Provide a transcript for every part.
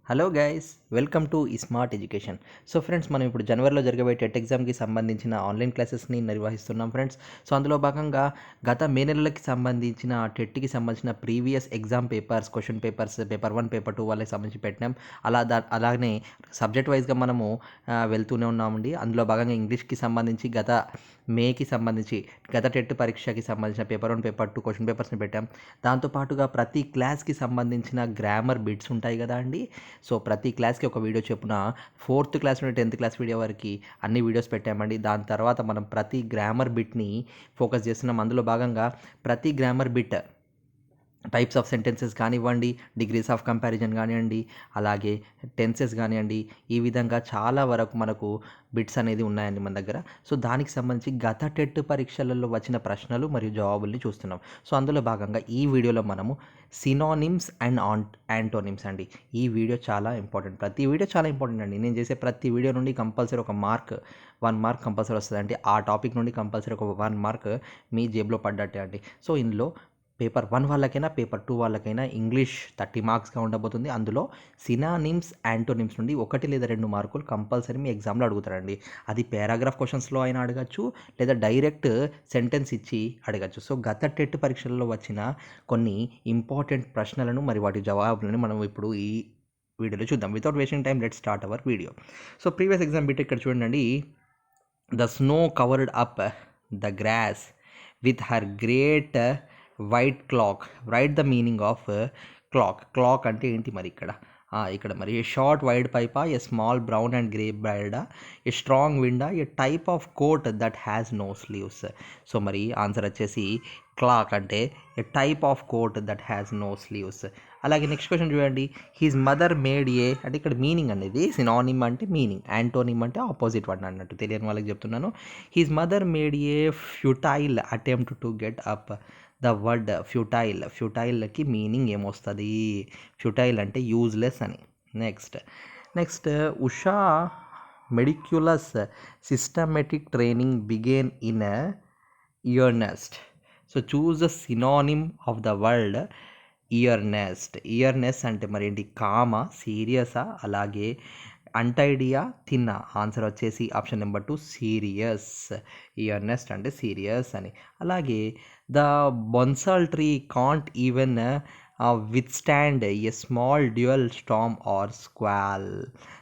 Hello guys, welcome to ఈ smart education. So friends, మనం ఇప్పుడు జనవరిలో జరగబోయే టెట్ ఎగ్జామ్కి సంబంధించిన ఆన్లైన్ క్లాసెస్ని నిర్వహిస్తున్నాం ఫ్రెండ్స్. సో అందులో భాగంగా గత మే నెలలకి సంబంధించిన టెట్కి సంబంధించిన previous exam papers, question papers, paper 1, paper 2 వాళ్ళకి సంబంధించి పెట్టినాం. అలాగనే సబ్జెక్ట్ వైజ్గా మనము వెళ్తూనే ఉన్నామండి. అందులో భాగంగా ఇంగ్లీష్కి సంబంధించి మేకి సంబంధించి గత టెట్ పరీక్షకి సంబంధించిన పేపర్ 1, పేపర్ 2 క్వశ్చన్ పేపర్స్ని పెట్టాం. దాంతోపాటుగా ప్రతి క్లాస్కి సంబంధించిన గ్రామర్ బిట్స్ ఉంటాయి కదా అండి. సో ప్రతి క్లాస్కి ఒక వీడియో చొప్పున 4th క్లాస్ నుండి 10th క్లాస్ వీడియో వరకు అన్ని వీడియోస్ పెట్టామండి. దాని తర్వాత మనం ప్రతి గ్రామర్ బిట్ని ఫోకస్ చేస్తున్నాం. అందులో భాగంగా ప్రతి grammar bit types of sentences కానివ్వండి, డిగ్రీస్ ఆఫ్ కంపారిజన్ కానివ్వండి, అలాగే టెన్సెస్ కానివ్వండి, ఈ విధంగా చాలా వరకు మనకు బిట్స్ అనేది ఉన్నాయండి మన దగ్గర. సో దానికి సంబంధించి గత టెట్ పరీక్షలలో వచ్చిన ప్రశ్నలు మరియు జవాబుల్ని చూస్తున్నాం. సో అందులో భాగంగా ఈ వీడియోలో మనము సినానిమ్స్ అండ్ యాంటోనిమ్స్ అండి. ఈ వీడియో చాలా ఇంపార్టెంట్. ప్రతి వీడియో చాలా ఇంపార్టెంట్ అండి. నేను చేసే ప్రతి వీడియో నుండి కంపల్సరీ ఒక 1 మార్క్ కంపల్సరీ వస్తుంది. అంటే ఆ టాపిక్ నుండి కంపల్సరీ ఒక 1 మార్క్ మీ జేబులో పడ్డట్టే అండి. సో ఇందులో పేపర్ 1 వాళ్ళకైనా, పేపర్ 2 వాళ్ళకైనా ఇంగ్లీష్ 30 మార్క్స్గా ఉండబోతుంది. అందులో సినానిమ్స్, యాంటోనిమ్స్ నుండి 1 లేదా 2 మార్కులు కంపల్సరీ మీ ఎగ్జామ్లో అడుగుతారండి. అది పారాగ్రాఫ్ క్వశ్చన్స్లో అయినా అడగచ్చు, లేదా డైరెక్ట్ సెంటెన్స్ ఇచ్చి అడగచ్చు. సో గత టెట్ పరీక్షలలో వచ్చిన కొన్ని ఇంపార్టెంట్ ప్రశ్నలను మరి వాటి జవాబులను మనం ఇప్పుడు ఈ వీడియోలో చూద్దాం. Without wasting time, let's start our video. So previous exam bit ఇక్కడ చూడండి. The snow covered up the grass with her great white cloak. Write the meaning of cloak అంటే ఏంటి మరి ఇక్కడ మరి ఏ షార్ట్ వైడ్ పైపా, a small brown and grey బర్డా, a strong విండా, a type of coat that has no sleeves. So మరి answer వచ్చేసి క్లాక్ అంటే a type of coat that has no sleeves. అలాగే నెక్స్ట్ క్వశ్చన్ చూడండి. His mother made a అంటే ఇక్కడ meaning అనేది సినానిమ్ అంటే మీనింగ్, యాంటోనిమ్ అంటే ఆపోజిట్ వర్డ్ అన్నట్టు. తెలియని వాళ్ళకి చెప్తున్నాను. His mother made a futile attempt to get up. The word ఫ్యూటైల్కి మీనింగ్ ఏమొస్తుంది? ఫ్యూటైల్ అంటే యూజ్లెస్ అని. Next Usha meticulous systematic training began in earnest. So choose the synonym of the word earnest అంటే మరి ఏంటి? కామా, సీరియసా, అలాగే అంటైడియా, తిన్నా. ఆన్సర్ వచ్చేసి ఆప్షన్ నెంబర్ 2 సీరియస్. ఇయర్నెస్ట్ అంటే సీరియస్ అని. అలాగే the bonsai tree can't even withstand a small డ్యూయల్ స్టామ్ ఆర్ స్క్వాల్.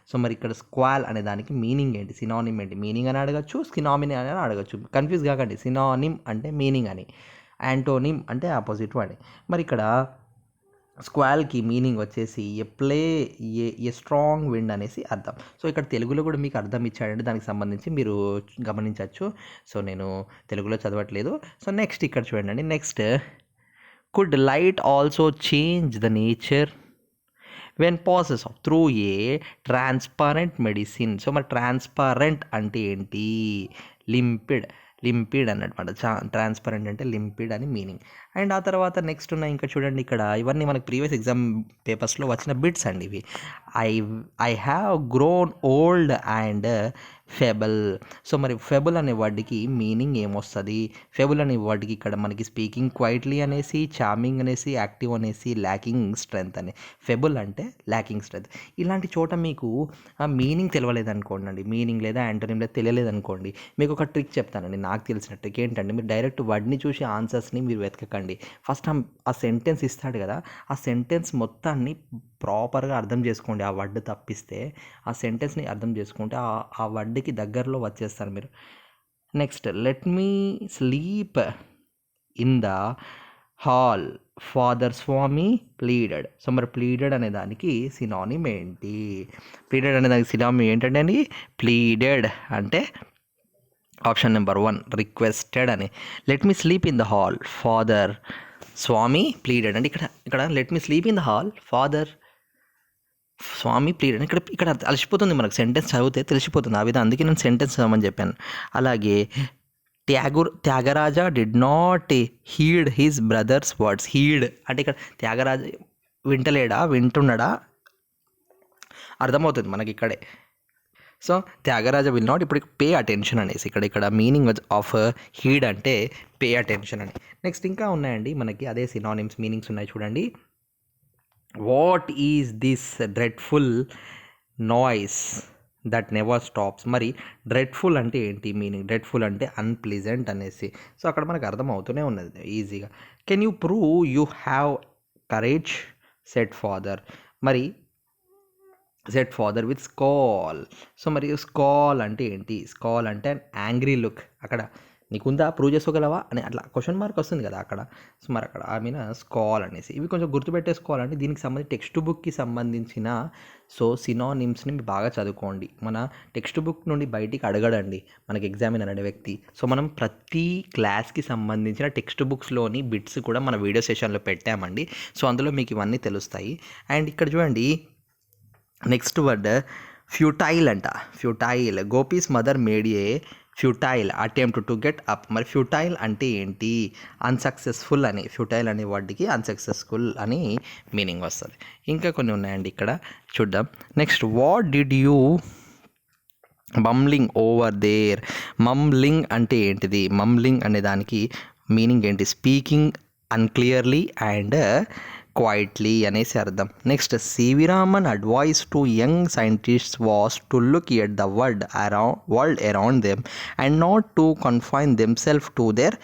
సో మరి ఇక్కడ స్క్వాల్ అనే దానికి మీనింగ్ ఏంటి? సినానిమ్ ఏంటి? మీనింగ్ అని అడగచ్చు, సినామిన్ అని అడగచ్చు. కన్ఫ్యూజ్ కాకండి. సినానిమ్ అంటే మీనింగ్ అని, యాంటోనిమ్ అంటే ఆపోజిట్ వర్డ్. మరి ఇక్కడ స్క్వాల్కి మీనింగ్ వచ్చేసి ఏ స్ట్రాంగ్ విండ్ అనేసి అర్థం. సో ఇక్కడ తెలుగులో కూడా మీకు అర్థం ఇచ్చాడంటే దానికి సంబంధించి మీరు గమనించవచ్చు. సో నేను తెలుగులో చదవట్లేదు. సో నెక్స్ట్ ఇక్కడ చూడండి. Next could light also change the nature when passes through a transparent medicine. So మరి ట్రాన్స్పరెంట్ అంటే ఏంటి? లింపిడ్ అన్నమాట. ట్రాన్స్పరెంట్ అంటే లింపిడ్ అని మీనింగ్. అండ్ ఆ తర్వాత నెక్స్ట్ ఉన్న ఇంకా చూడండి, ఇక్కడ ఇవన్నీ మనకి ప్రీవియస్ ఎగ్జామ్ పేపర్స్లో వచ్చిన బిట్స్ అండి ఇవి. I have grown old and feeble. So మరి ఫెబుల్ అనే వర్డ్కి మీనింగ్ ఏమొస్తుంది? ఫెబుల్ అనే వర్డ్కి ఇక్కడ మనకి స్పీకింగ్ క్వైట్లీ అనేసి, చార్మింగ్ అనేసి, యాక్టివ్ అనేసి, ల్యాకింగ్ స్ట్రెంగ్త్ అని. ఫెబుల్ అంటే ల్యాకింగ్ స్ట్రెంగ్త్. ఇలాంటి చోట మీకు మీనింగ్ తెలియలేదనుకోండి, మీనింగ్ లేదా యాంటోనిమ్ లేదా తెలియలేదనుకోండి, మీకు ఒక ట్రిక్ చెప్తానండి. నాకు తెలిసిన ట్రిక్ ఏంటంటే, మీరు డైరెక్ట్ వర్డ్ని చూసి ఆన్సర్స్ని మీరు వెతకకండి. ఫస్ట్ ఆ సెంటెన్స్ ఇస్తాడు కదా, ఆ సెంటెన్స్ మొత్తాన్ని ప్రాపర్గా అర్థం చేసుకోండి. ఆ వర్డ్ తప్పిస్తే ఆ సెంటెన్స్ని అర్థం చేసుకుంటే ఆ వర్డ్కి దగ్గరలో వచ్చేస్తారు మీరు. Next let me sleep in the hall father Swami pleaded. So మరి ప్లీడెడ్ అనే దానికి సినానిమ్ ఏంటి? ప్లీడెడ్ అనే దానికి సినానిమ్ ఏంటంటే అండి, ప్లీడెడ్ అంటే ఆప్షన్ నెంబర్ 1 రిక్వెస్టెడ్ అని. Let me sleep in the hall father Swami pleaded అంటే ఇక్కడ let me sleep in the hall father Swami pleaded. ఇక్కడ అలసిపోతుంది మనకు. సెంటెన్స్ చదివితే తెలిసిపోతుంది ఆ విధంగా. అందుకే నేను సెంటెన్స్ చదవమని చెప్పాను. అలాగే Tyagaraja did not heed his brothers words. Heed అంటే ఇక్కడ త్యాగరాజ వింటున్నాడా అర్థమవుతుంది మనకి ఇక్కడే. సో త్యాగరాజ విల్ నాట్, ఇప్పుడు పే అటెన్షన్ అనేసి ఇక్కడ మీనింగ్ ఆఫ్ హీడ్ అంటే పే అటెన్షన్ అని. నెక్స్ట్ ఇంకా ఉన్నాయండి మనకి అదే సినానిమ్స్ మీనింగ్స్ ఉన్నాయి చూడండి. What is this dreadful noise that never stops. మరి డ్రెడ్ఫుల్ అంటే ఏంటి మీనింగ్? డ్రెడ్ఫుల్ అంటే అన్ప్లీజెంట్ అనేసి. సో అక్కడ మనకు అర్థం అవుతూనే ఉన్నది ఈజీగా. Can you prove you have courage set father. మరి సెట్ ఫాదర్ విత్ స్కాల్. సో మరి స్కాల్ అంటే ఏంటి? స్కాల్ అంటే యాంగ్రీ లుక్. అక్కడ నీకుందా, ప్రూవ్ చేసుకోగలవా అని అట్లా క్వశ్చన్ మార్క్ వస్తుంది కదా అక్కడ. సో మరి అక్కడ ఐ మీన్ స్కాల్ అనేసి. ఇవి కొంచెం గుర్తుపెట్టేసుకోవాలంటే దీనికి సంబంధించి టెక్స్ట్ బుక్కి సంబంధించిన సో సినానిమ్స్ని బాగా చదువుకోండి. మన టెక్స్ట్ బుక్ నుండి బయటికి అడగడండి మనకి ఎగ్జామినర్ అనే వ్యక్తి. సో మనం ప్రతి క్లాస్కి సంబంధించిన టెక్స్ట్ బుక్స్లోని బిట్స్ కూడా మన వీడియో సెషన్లో పెట్టామండి. సో అందులో మీకు ఇవన్నీ తెలుస్తాయి. అండ్ ఇక్కడ చూడండి నెక్స్ట్ వర్డ్ ఫ్యూటైల్ అంట. Futile. Gopis mother made a futile attempt to get up. మరి ఫ్యూటైల్ అంటే ఏంటి? అన్సక్సెస్ఫుల్ అని. ఫ్యూటైల్ అనే వర్డ్కి అన్సక్సెస్ఫుల్ అని మీనింగ్ వస్తుంది. ఇంకా కొన్ని ఉన్నాయండి ఇక్కడ చూద్దాం. Next what did you mumbling over there. Mumbling అంటే ఏంటిది? మమ్లింగ్ అనే దానికి మీనింగ్ ఏంటి? స్పీకింగ్ అన్క్లియర్లీ అండ్ క్వైట్లీ అనేసి అర్థం. Next C V Raman advice to young scientists was to look at the world around them and not to confine themselves to their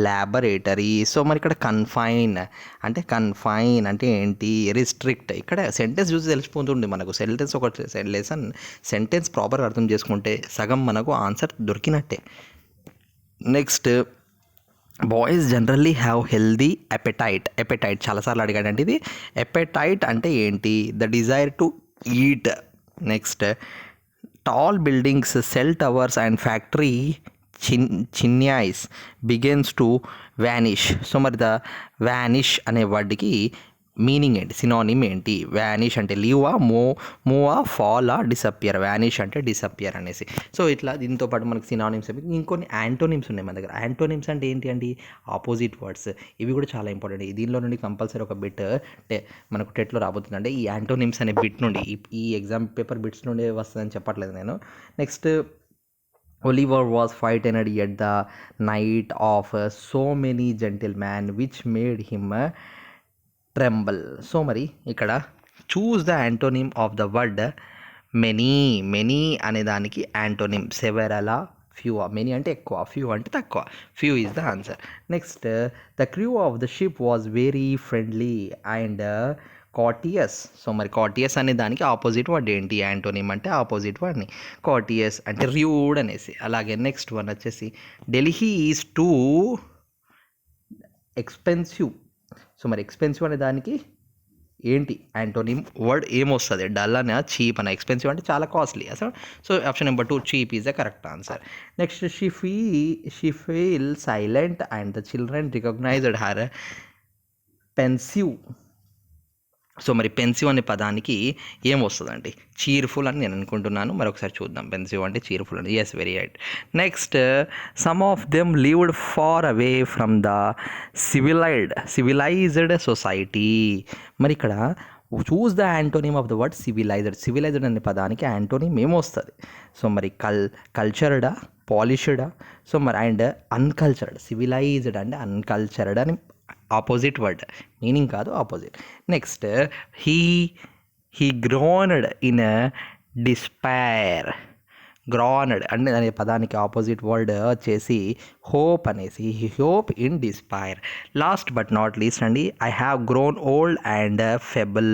laboratory. So మరి ఇక్కడ confine అంటే ఏంటి? రిస్ట్రిక్ట్. ఇక్కడ సెంటెన్స్ చూసి తెలిసిపోతుంది మనకు. సెంటెన్స్ ఒక లెసన్ సెంటెన్స్ ప్రాపర్గా అర్థం చేసుకుంటే సగం మనకు ఆన్సర్ దొరికినట్టే. Next boys generally have healthy appetite. Appetite చాలాసార్లు అడిగాడంటే ఇది. ఎపెటైట్ అంటే ఏంటి? The desire to eat. Next tall buildings, cell towers and factory chimneys begins to vanish. So మరి ద వ్యానిష్ అనే వర్డ్కి మీనింగ్ ఏంటి? సినానిమ్ ఏంటి? వ్యానిష్ అంటే లీవా, మూవా, ఫాలా, డిసపియర్. వ్యానిష్ అంటే డిసపియర్ అనేసి. సో ఇట్లా దీంతో పాటు మనకి సినానిమ్స్ ఇంకొన్ని యాంటోనిమ్స్ ఉన్నాయి మన దగ్గర. యాంటోనిమ్స్ అంటే ఏంటి అండి? Opposite words. ఇవి కూడా చాలా ఇంపార్టెంట్. దీనిలో నుండి కంపల్సరీ ఒక బిట్ మనకు టెట్లో రాబోతుంది. అంటే ఈ యాంటోనిమ్స్ అనే బిట్ నుండి ఈ ఎగ్జామ్ పేపర్ బిట్స్ నుండి వస్తుందని చెప్పట్లేదు నేను. Next Oliver was frightened at the night of so many gentleman which made him tremble. So మరి ఇక్కడ choose the antonym of the word many. Many అనే దానికి యాంటోనిమ్ సెవెరలా, ఫ్యూ. మెనీ అంటే ఎక్కువ, ఫ్యూ అంటే తక్కువ. Few is the answer. Next the crew of the ship was very friendly and cautious. So మరి cautious అనే దానికి ఆపోజిట్ వర్డ్ ఏంటి? యాంటోనిమ్ అంటే ఆపోజిట్ వర్డ్ని. కాటియస్ అంటే ర్యూడ్ అనేసి. అలాగే నెక్స్ట్ వన్ వచ్చేసి Delhi is too expensive. So మరి ఎక్స్పెన్సివ్ అనే దానికి ఏంటి యాంటోనిమ్ వర్డ్ ఏమొస్తుంది? డల్ అనే, చీప్ అనే. ఎక్స్పెన్సివ్ అంటే చాలా కాస్ట్లీ. అసలు so option number 2 cheap is the correct answer. Next she feel silent and the children recognised her pensive. So మరి పెన్సివ్ అనే పదానికి ఏమొస్తుందండి? చీర్ఫుల్ అని నేను అనుకుంటున్నాను. మరొకసారి చూద్దాం. పెన్సివ్ అంటే చీర్ఫుల్ అని. Yes, very right. Next some of them lived far away from the civilised society. మరి ఇక్కడ choose the antonym of the word civilised. Civilised అనే పదానికి యాంటోనిమ్ ఏమొస్తుంది? సో మరి కల్చర్డా, పాలిష్డా. సో మరి అండ్ అన్కల్చర్డ్. సివిలైజ్డ్ అంటే అన్కల్చర్డ్ అని ఆపోజిట్ వర్డ్, మీనింగ్ కాదు, opposite. Next he groaned in despair. Groaned అంటే అనే పదానికి ఆపోజిట్ వర్డ్ వచ్చేసి హోప్ అనేసి. Hope in despair. Last but not least అండి, I have grown old and feeble.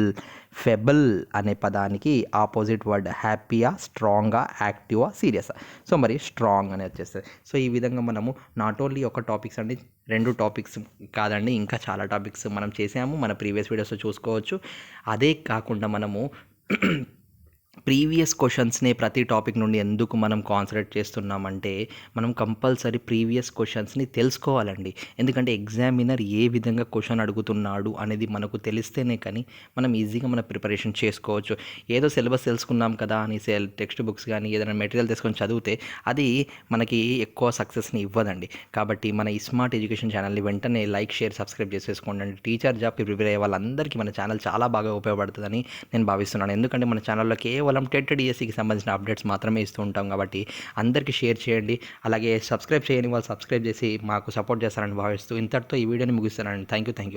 Feeble అనే పదానికి ఆపోజిట్ వర్డ్ హ్యాపీయా, స్ట్రాంగా, యాక్టివా, సీరియసా. సో మరి స్ట్రాంగ్ అని వచ్చేస్తుంది. సో ఈ విధంగా మనము నాట్ ఓన్లీ ఒక టాపిక్స్ అండి, 2 టాపిక్స్ కాదండి, ఇంకా చాలా టాపిక్స్ మనం చేసాము. మన ప్రీవియస్ వీడియోస్లో చూసుకోవచ్చు. అదే కాకుండా మనము ప్రీవియస్ క్వశ్చన్స్ని ప్రతి టాపిక్ నుండి ఎందుకు మనం కాన్సన్ట్రేట్ చేస్తున్నామంటే మనం కంపల్సరీ ప్రీవియస్ క్వశ్చన్స్ని తెలుసుకోవాలండి. ఎందుకంటే ఎగ్జామినర్ ఏ విధంగా క్వశ్చన్ అడుగుతున్నాడు అనేది మనకు తెలిస్తేనే కానీ మనం ఈజీగా మన ప్రిపరేషన్ చేసుకోవచ్చు. ఏదో సిలబస్ తెలుసుకున్నాం కదా అని టెక్స్ట్ బుక్స్ కానీ ఏదైనా మెటీరియల్ తీసుకొని చదివితే అది మనకి ఎక్కువ సక్సెస్ని ఇవ్వదండి. కాబట్టి మన స్మార్ట్ ఎడ్యుకేషన్ ఛానల్ని వెంటనే లైక్, షేర్, సబ్స్క్రైబ్ చేసేసుకోండి. టీచర్ జాబ్కి ప్రిపేర్ అయ్యే వాళ్ళందరికీ మన ఛానల్ చాలా బాగా ఉపయోగపడుతుందని నేను భావిస్తున్నాను. ఎందుకంటే మన ఛానల్లో కేవలం టెట్ డిఎస్సికి సంబంధించిన అప్డేట్స్ మాత్రమే ఇస్తూ ఉంటాం కాబట్టి అందరికీ షేర్ చేయండి. అలాగే సబ్స్క్రైబ్ చేయని వాళ్ళు సబ్స్క్రైబ్ చేసి మాకు సపోర్ట్ చేస్తారని భావిస్తూ ఇంతటితో ఈ వీడియోని ముగిస్తున్నాను. Thank you.